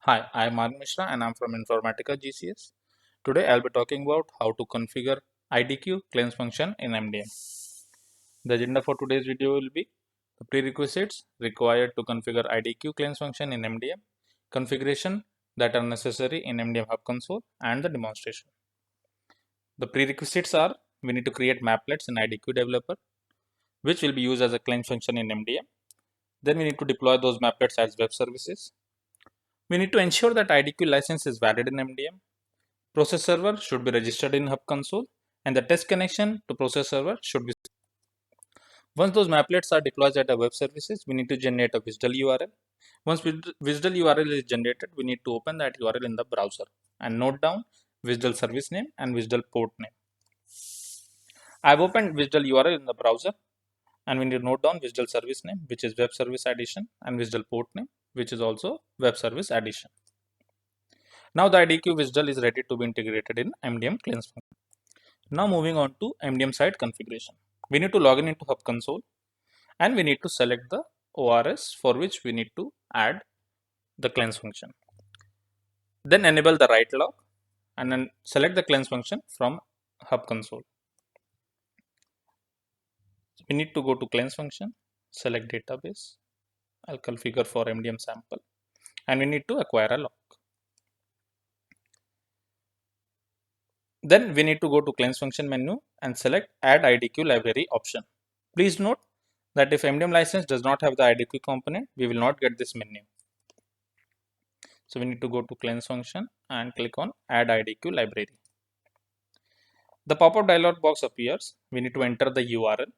Hi, I am Arun Mishra and I'm from Informatica GCS. Today I'll be talking about how to configure IDQ claims function in MDM. The agenda for today's video will be the prerequisites required to configure IDQ claims function in MDM, configuration that are necessary in MDM Hub Console, and the demonstration. The prerequisites are we need to create maplets in IDQ developer, which will be used as a claims function in MDM. Then we need to deploy those maplets as web services. We need to ensure that IDQ license is valid in MDM. Process server should be registered in Hub Console and the test connection to process server should be. Once those maplets are deployed at our web services, we need to generate a WSDL URL. Once WSDL URL is generated, we need to open that URL in the browser and note down WSDL service name and WSDL port name. I've opened WSDL URL in the browser and we need to note down WSDL service name, which is web service addition, and WSDL port name, which is also web service addition. Now the IDQ WSDL is ready to be integrated in MDM claims function. Now moving on to MDM site configuration. We need to log in into Hub Console and we need to select the ORS for which we need to add the cleanse function. Then enable the write log and then select the cleanse function from Hub Console. We need to go to cleanse function, select database. I'll configure for MDM sample and we need to acquire a log. Then we need to go to cleanse function menu and select add IDQ library option. Please note that if MDM license does not have the IDQ component, we will not get this menu. So we need to go to cleanse function and click on add IDQ library. The pop-up dialog box appears. We need to enter the URL,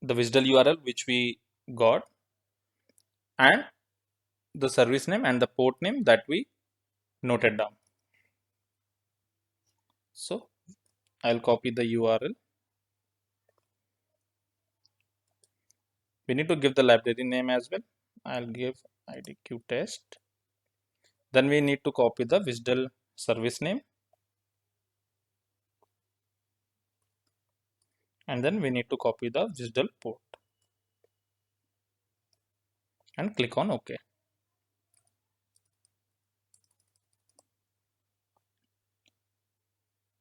the WSDL URL which we got, and the service name and the port name that we noted down. So I'll copy the URL. We need to give the library name as well. I'll give IDQ test. Then we need to copy the WSDL service name. And then we need to copy the WSDL port and click on OK.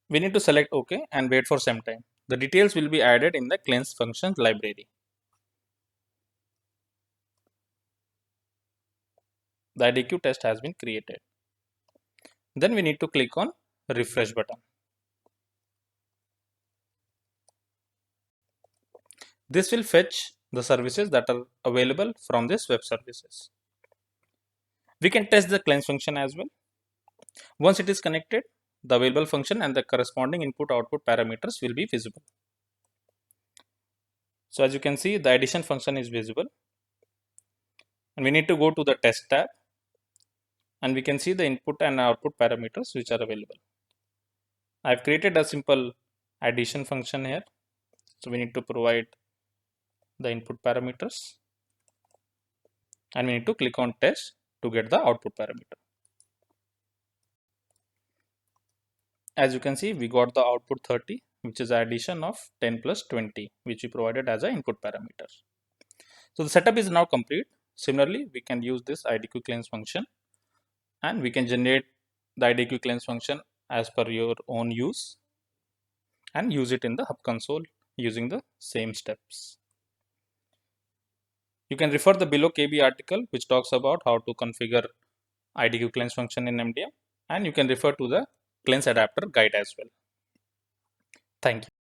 We need to select OK and wait for some time. The details will be added in the cleanse functions library. The IDQ test has been created. Then we need to click on refresh button. This will fetch the services that are available from this web services. We can test the cleanse function as well. Once it is connected, the available function and the corresponding input output parameters will be visible. So as you can see, the addition function is visible. And we need to go to the test tab and we can see the input and output parameters which are available. I've created a simple addition function here. So we need to provide the input parameters and we need to click on test to get the output parameter. As you can see, we got the output 30, which is addition of 10 plus 20, which we provided as an input parameter. So the setup is now complete. Similarly, we can use this IDQ claims function and we can generate the IDQ claims function as per your own use and use it in the Hub Console using the same steps. You can refer the below KB article which talks about how to configure IDQ claims function in MDM, and you can refer to the claims adapter guide as well. Thank you.